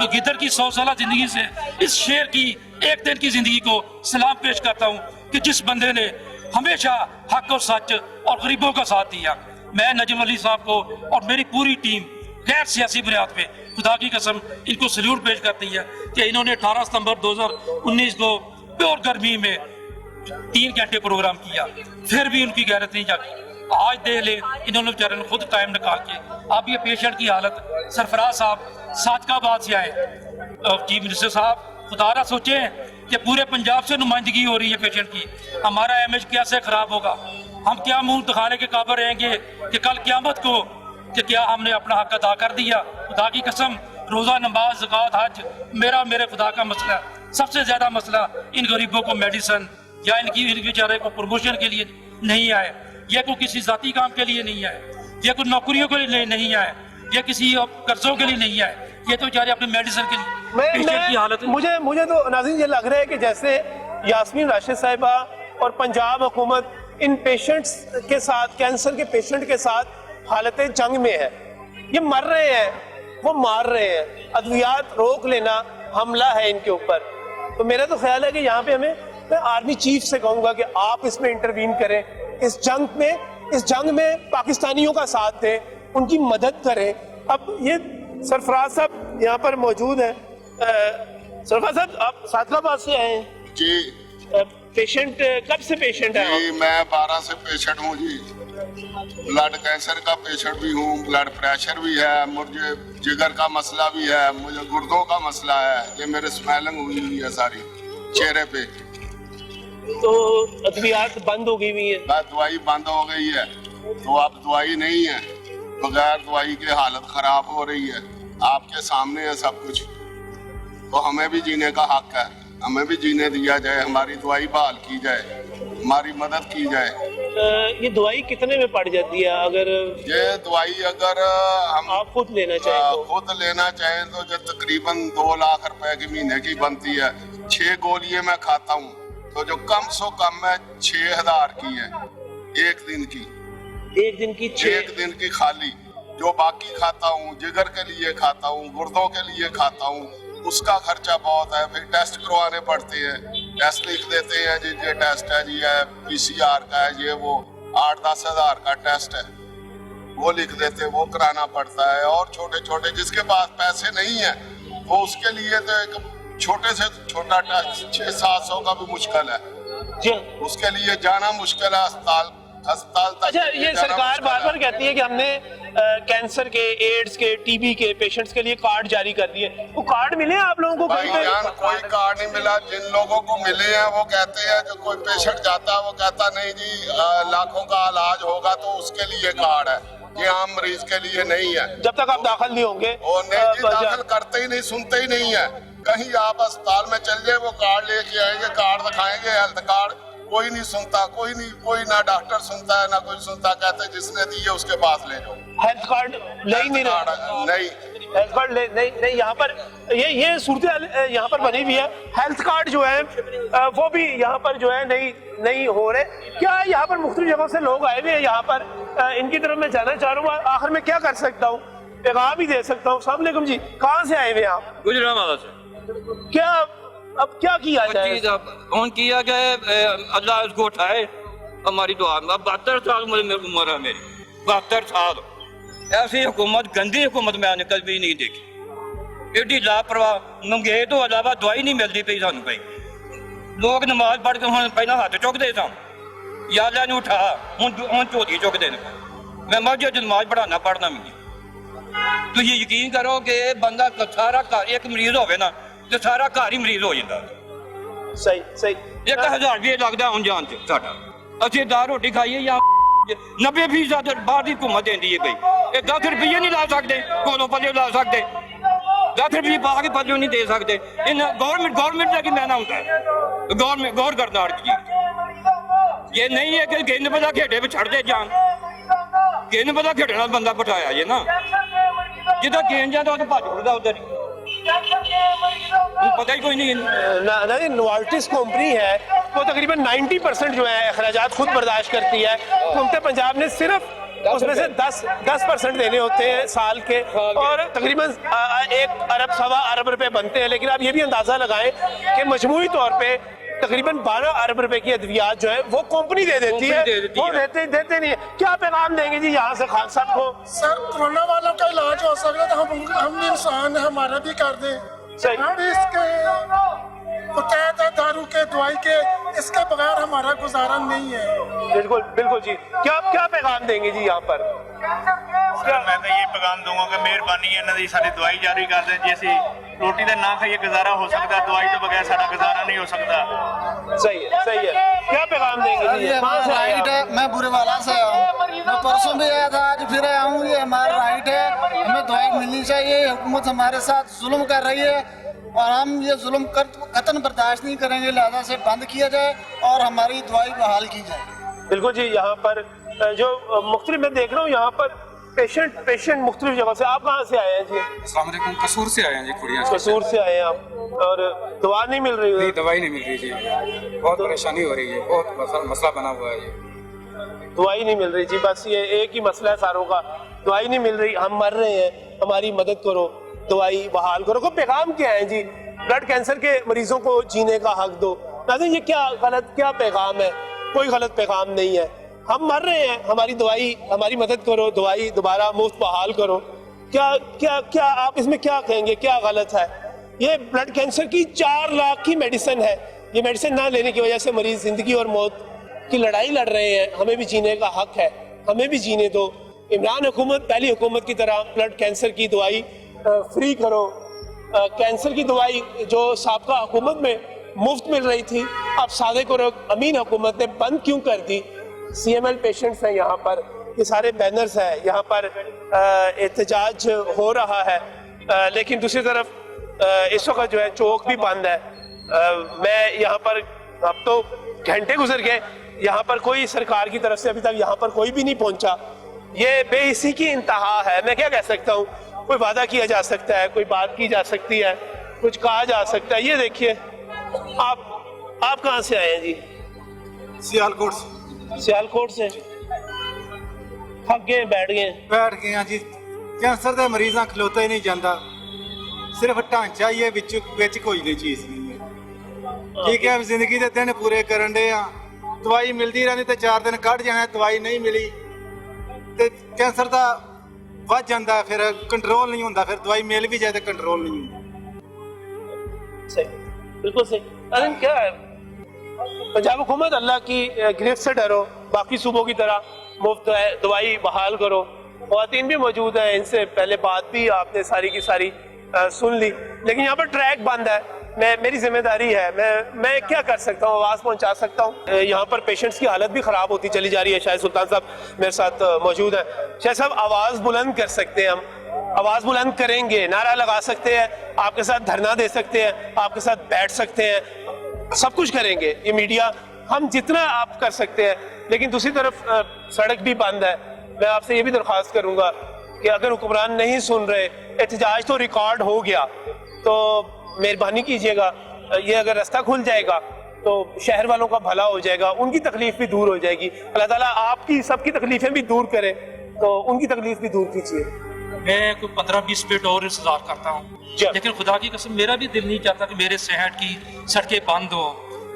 गिदर की 100 साल जिंदगी से इस शेर की एक दिन की जिंदगी को सलाम पेश करता हूँ कि जिस बंदे ने हमेशा हक और सच और गरीबों का साथ दिया। मैं नजम अली साहब को और मेरी पूरी टीम गैर सियासी बुनियाद पे खुदा की कसम इनको सल्यूट पेश करती है कि इन्होंने 18 सितंबर 2019 को प्योर गर्मी में 3 घंटे प्रोग्राम किया, फिर भी उनकी गैरत नहीं जागी। आज देख ले इन्होंने बेचारे ने खुद टाइम निकाल के, अब ये पेशेंट की हालत, सरफराज साहब सादकाबाद से आए, चीफ मिनिस्टर साहब खुदारा सोचे कि पूरे पंजाब से नुमाइंदगी हो रही है पेशेंट की, हमारा इमेज कैसे खराब होगा? हम क्या मुंह दिखाने के काबिल रहेंगे कि कल क़यामत को कि क्या हमने अपना हक अदा कर दिया? खुदा की कसम रोज़ा, नमाज, ज़कात, हज मेरे खुदा का मसला है। सबसे ज़्यादा मसला इन गरीबों को मेडिसिन या इनके बेचारे को प्रमोशन के लिए नहीं आए, या कोई किसी जाती काम के लिए नहीं आए, या कोई नौकरियों के लिए नहीं आए, या किसी कर्जों के लिए नहीं आए, ये तो बेचारे अपने मेडिसिन के लिए पेशेंट की हालत। मुझे तो नाज़रीन ये लग रहा है कि जैसे यास्मीन राशिद साहिबा और पंजाब हुकूमत इन पेशेंट्स के साथ, कैंसर के पेशेंट के साथ हालत जंग में है। ये मर रहे हैं, वो मार रहे हैं, अद्वियात रोक लेना हमला है इनके ऊपर। तो मेरा तो ख्याल है कि यहाँ पे मैं आर्मी चीफ से कहूँगा कि आप इसमें इंटरवीन करें, इस जंग में पाकिस्तानियों का साथ दें, उनकी मदद करें। अब ये सरफराज साहब यहाँ पर मौजूद हैं। सरफराज साहब आप सादकाबाद से आए हैं जी? पेशेंट कब से पेशेंट है? जी मैं 12 से पेशेंट हूँ जी। ब्लड कैंसर का पेशेंट भी हूँ, ब्लड प्रेशर भी है, मुझे जिगर का मसला भी है, मुझे गुर्दों का मसला है, ये मेरे स्वेलिंग हुई हुई है सारी चेहरे पे। तो अद्वियात बंद हो गई हुई है? दवाई बंद हो गई है, तो अब दवाई नहीं है, बगैर दवाई के हालत खराब हो रही है। आपके सामने है सब कुछ, तो हमें भी जीने का हक है, हमें भी जीने दिया जाए, हमारी दवाई बहाल की जाए। हमारी मदद की जाए। ये दवाई कितने में पड़ जाती है अगर ये दवाई अगर हम आप खुद लेना चाहें तो? खुद लेना चाहें तो जो तकरीबन 2 लाख रुपए की महीने की बनती है, 6 गोलियां मैं खाता हूँ, तो जो कम से कम है 6000 की है एक दिन की। एक दिन की एक दिन की खाली, जो बाकी खाता हूँ जिगर के लिए खाता हूँ, गुर्दों के लिए खाता हूँ, उसका खर्चा बहुत है। फिर टेस्ट करवाने पड़ते हैं, टेस्ट लिख देते हैं जी, ये टेस्ट है जी, है PCR का है, ये वो 8-10 हजार का टेस्ट है, वो लिख देते हैं, वो कराना पड़ता है। और छोटे छोटे जिसके पास पैसे नहीं है वो उसके लिए तो एक छोटे से छोटा टेस्ट 600-700 का भी मुश्किल है जी, उसके लिए जाना मुश्किल है अस्पताल तक। अच्छा, ये सरकार बार बार कहती है कि हमने कैंसर के, एड्स के, टीबी के पेशेंट्स के लिए कार्ड जारी कर दिए, वो कार्ड मिले आप लोगों को? भाईजान कोई कार्ड नहीं मिला। जिन लोगों को मिले हैं वो कहते हैं, जो कोई पेशेंट जाता है वो कहता नहीं जी लाखों का इलाज होगा तो उसके लिए कार्ड है, ये आम मरीज के लिए नहीं है। जब तक आप दाखिल नहीं होंगे और नहीं जी, दाखिल करते ही नहीं, सुनते ही नहीं है। कहीं आप अस्पताल में चल जाए वो कार्ड लेके आएंगे, कार्ड दिखाएंगे, हेल्थ कार्ड, कोई नहीं सुनता, कोई नहीं, कोई ना डॉक्टर सुनता है ना कोई सुनता, कहते जिसने दी है उसके पास ले जाओ। हेल्थ कार्ड ले ही नहीं रहे, नहीं हेल्थ कार्ड ले नहीं यहाँ पर ये सूरत यहाँ पर बनी हुई है। हेल्थ कार्ड जो है वो भी यहाँ पर जो है नहीं हो रहे। क्या यहाँ पर मुख्तलिफ जगहों से लोग आए हुए हैं यहाँ पर, इनकी तरफ मैं जाना चाह रहा हूँ। आखिर में क्या कर सकता हूँ, पैगाम भी दे सकता हूँ। अस्सलाम वालेकुम जी, कहाँ से आए हुए हैं आप? गुजरावाला से। क्या अब क्या किया जाए? कौन किया जाए, अल्लाह उसको उठाए, हमारी दुआ में। अब 72 साल उम्र है मेरी, 72 साल। ऐसी हुकूमत, गंदी हुकूमत मैंने कभी नहीं देखी। एडी लापरवाह, मंगे तो अलावा दवाई नहीं मिलती पई सानू पई। लोग नमाज पढ़ के हम पहला हाथ चुकते सन, या अल्लाह ने उठा, हम झोली चुकते हैं। मैं मस्जिद नमाज पढ़ना मिली। तो ये यकीन करो कि बंदा सारा घर एक मरीज होवे ना तो सारा घर ही मरीज हो जाता। सही 1000 रुपये लगता हूँ जान से साडा। असं दाल रोटी खाइए या 90% बाहर की हुकूमत देती है भाई। 10 रुपये नहीं ला सकते, कोलों पल्ले ला सकते, 10 रुपये पा के पल्ले नहीं दे सकते। गवर्नमेंट का की मैना होता है, गवर्नमेंट गौर करना हर चीज। ये नहीं है कि गेंद पता खेडे पे छड़ दे जान, गेंद पता खेडना बंदा बिठाया ये ना, जिदा गेंद जाता तो भज उड़ता उधर ही, पता ही कोई नहीं। नोवार्टिस कंपनी है वो तकरीबन 90% जो है अखराजात खुद बर्दाश्त करती है। हुकूमत पंजाब ने सिर्फ उसमें से 10% देने होते हैं साल के, और तकरीबन 1 अरब सवा अरब रुपए बनते हैं। लेकिन आप ये भी अंदाजा लगाएं कि मजमूई तौर पे तकरीबन 12 अरब रुपए की अद्वियात जो है वो कंपनी दे देती है, वो देते नहीं है। क्या पैगाम देंगे जी यहाँ से खान साहब को? सर, कोरोना वालों का इलाज हो सकता है तो हम इंसान है, हमारा भी कर दें। हम इसके मुतहदा दारू के, दवाई के, इसके बगैर हमारा गुजारा नहीं है। बिल्कुल जी। क्या पैगाम देंगे जी यहाँ पर? मैं तो ये पैगाम दूंगा कि मेहरबानी है इन्होंने सारी दवाई जारी कर दें। जी असी रोटी तो ना खाइए गुजारा हो सकता, दवाई तो बगैर सारा गुजारा नहीं हो सकता। सही है। क्या पैगाम देंगे जी? राइट है, मैं बुरेवाला से आया हूँ, मैं परसों भी आया था, आज फिर आया हूँ। ये हमारा राइट है, हमें दवाई मिलनी चाहिए। हुकूमत हमारे साथ जुल्म कर रही है और हम ये जुल्म कतन बर्दाश्त नहीं करेंगे, लिहाजा से बंद किया जाए और हमारी दवाई बहाल की जाए। बिल्कुल जी। यहाँ पर जो मुख्तलिफ मैं देख रहा हूँ यहाँ पर पेशेंट मुख्तलिफ जगह से। आप कहाँ से आए हैं जी? अस्सलाम वालेकुम, कसूर से आए हैं जी, खुड़िया कसूर से आए हैं आप, और दवा नहीं मिल रही? नहीं, दवाई नहीं मिल रही जी, बहुत परेशानी हो रही है, बहुत मसला बना हुआ है ये। दवाई नहीं मिल रही जी, बस ये एक ही मसला है सारों का, दवाई नहीं मिल रही, हम मर रहे हैं, हमारी मदद करो, दवाई बहाल करो। को पैगाम क्या है जी? ब्लड कैंसर के मरीजों को जीने का हक दो। नाज़रीन, ये क्या पैगाम है? कोई गलत पैगाम नहीं है। हम मर रहे हैं, हमारी दवाई, हमारी मदद करो, दवाई दोबारा मुफ्त बहाल करो। क्या आप इसमें क्या कहेंगे, क्या गलत है? ये ब्लड कैंसर की 4 लाख की मेडिसिन है। ये मेडिसिन ना लेने की वजह से मरीज जिंदगी और मौत की लड़ाई लड़ रहे हैं। हमें भी जीने का हक है, हमें भी जीने दो। इमरान हुकूमत पहली हुकूमत की तरह ब्लड कैंसर की दवाई फ्री करो। कैंसर की दवाई जो साबका हुकूमत में मुफ्त मिल रही थी, अब सादिक और अमीन हुकूमत ने बंद क्यों कर दी? CML पेशेंट्स हैं यहाँ पर, ये सारे बैनर्स हैं, यहाँ पर एहतजाज हो रहा है। लेकिन दूसरी तरफ इस वक्त जो है चौक भी बंद है। मैं यहाँ पर, अब तो घंटे गुजर गए, यहाँ पर कोई सरकार की तरफ से अभी तक यहाँ पर कोई भी नहीं पहुंचा। ये बेइसी की इंतहा है। मैं क्या कह सकता हूँ, कोई वादा किया जा सकता है, कोई बात की जा सकती है, कुछ कहा जा सकता है। ये देखिए, आप कहाँ से आए हैं जी? सियालकोट से। सियालकोट से थक गए, बैठ गए हैं जी। कैंसर के मरीजा खलोता ही नहीं जाता, सिर्फ ढांचा ही है, विच कोई नहीं चीज नहीं है। ठीक है, जिंदगी के दिन पूरे करन दे आ, दवाई मिलती रहती तो 4 दिन कट जाना, दवाई नहीं मिली तो कैंसर का वध जाता, फिर कंट्रोल नहीं होता, फिर दवाई मिल भी जाए तो कंट्रोल नहीं होता। सही, बिल्कुल सही। अरे क्या है, पंजाब हुकूमत अल्लाह की गिरफ्त से डरो, बाकी सूबों की तरह मुफ्त दवाई बहाल करो। ख़वातीन भी मौजूद है, इनसे पहले बात भी आपने सारी की सारी सुन ली, लेकिन यहाँ पर ट्रैक बंद है। मेरी जिम्मेदारी है, मैं क्या कर सकता हूँ, आवाज़ पहुँचा सकता हूँ। यहाँ पर पेशेंट्स की हालत भी ख़राब होती चली जा रही है। शायद सुल्तान साहब मेरे साथ मौजूद हैं। शायद साहब, आवाज़ बुलंद कर सकते हैं, हम आवाज़ बुलंद करेंगे, नारा लगा सकते हैं, आपके साथ धरना दे सकते हैं, आपके साथ बैठ सकते हैं, सब कुछ करेंगे। ये मीडिया, हम जितना आप कर सकते हैं, लेकिन दूसरी तरफ सड़क भी बंद है। मैं आपसे ये भी दरख्वास्त करूँगा कि अगर हुक्मरान नहीं सुन रहे, एहतजाज तो रिकॉर्ड हो गया, तो मेहरबानी कीजिएगा, ये अगर रास्ता खुल जाएगा तो शहर वालों का भला हो जाएगा, उनकी तकलीफ भी दूर हो जाएगी। अल्लाह ताला आपकी सबकी तकलीफें भी दूर करे, तो उनकी तकलीफ भी दूर कीजिए। मैं कोई 15-20 मिनट और इंतजार करता हूँ, लेकिन खुदा की कसम मेरा भी दिल नहीं चाहता कि मेरे शहर की सड़कें बंद हो,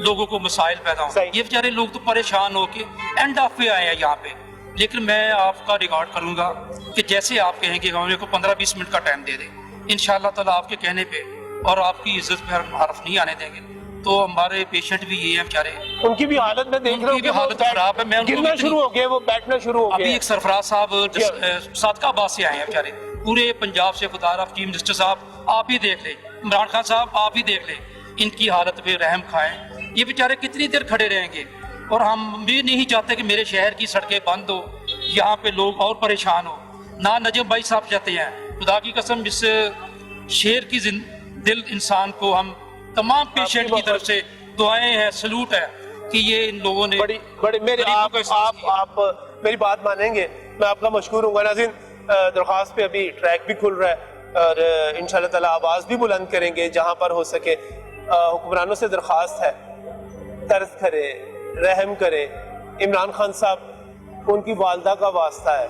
लोगों को मसाइल पैदा हो। ये बेचारे लोग तो परेशान होके एंड ऑफ पे आए हैं यहाँ पे। लेकिन मैं आपका रिकॉर्ड करूँगा कि जैसे आप कहेंगे हमें को 15-20 मिनट का टाइम दे दें, इंशाअल्लाह ताला आपके कहने पे और आपकी इज्जत पे हम हरफ नहीं आने देंगे। तो हमारे पेशेंट भी ये हैं बेचारे, उनकी भी हालत में देख रहा हूँ कि हालत खराब है। मैं गिरना शुरू हो गए, वो बैठना शुरू हो गए। अभी एक सरफराज साहब सादकाबाद से आए हैं बेचारे, पूरे पंजाब से। खुदा चीफ मिनिस्टर साहब आप ही देख ले, इमरान खान साहब आप ही देख ले, इनकी हालत पे रहम खाएं। ये बेचारे कितनी देर खड़े रहेंगे? और हम भी नहीं चाहते कि मेरे शहर की सड़कें बंद हो, यहाँ पे लोग और परेशान हो ना। नजम भाई साहब चाहते हैं, खुदा की कसम इस शेर की दिल इंसान को हम तमाम पेशेंट की तरफ से दुआएं हैं, सलूट है कि ये इन लोगों ने बड़ी मेरे आप मेरी बात मानेंगे, मैं आपका मशकूर हूँ। नाज़रीन, दरख्वास्त पे अभी ट्रैक भी खुल रहा है और इंशाल्लाह ताला आवाज़ भी बुलंद करेंगे जहाँ पर हो सके। हुक्मरानों से दरख्वास्त है, तर्स करे, रहम करे। इमरान खान साहब, उनकी वालदा का वास्ता है,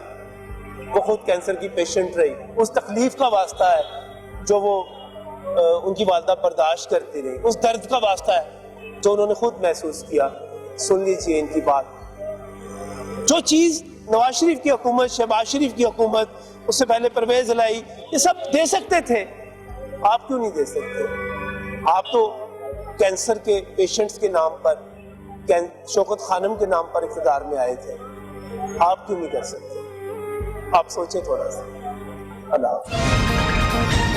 वो खुद कैंसर की पेशेंट रही, उस तकलीफ का वास्ता है जो वो उनकी वालदा बर्दाश्त करती रही, उस दर्द का वास्ता है जो उन्होंने खुद महसूस किया। सुन लीजिए इनकी बात। जो चीज़ नवाज शरीफ की हुकूमत, शहबाज शरीफ की हुकूमत, उससे पहले परवेज लाई, ये सब दे सकते थे, आप क्यों नहीं दे सकते? आप तो कैंसर के पेशेंट्स के नाम पर, शौकत खानम के नाम पर इक़्तिदार में आए थे, आप क्यों नहीं कर सकते? आप सोचें थोड़ा सा। अल्लाह।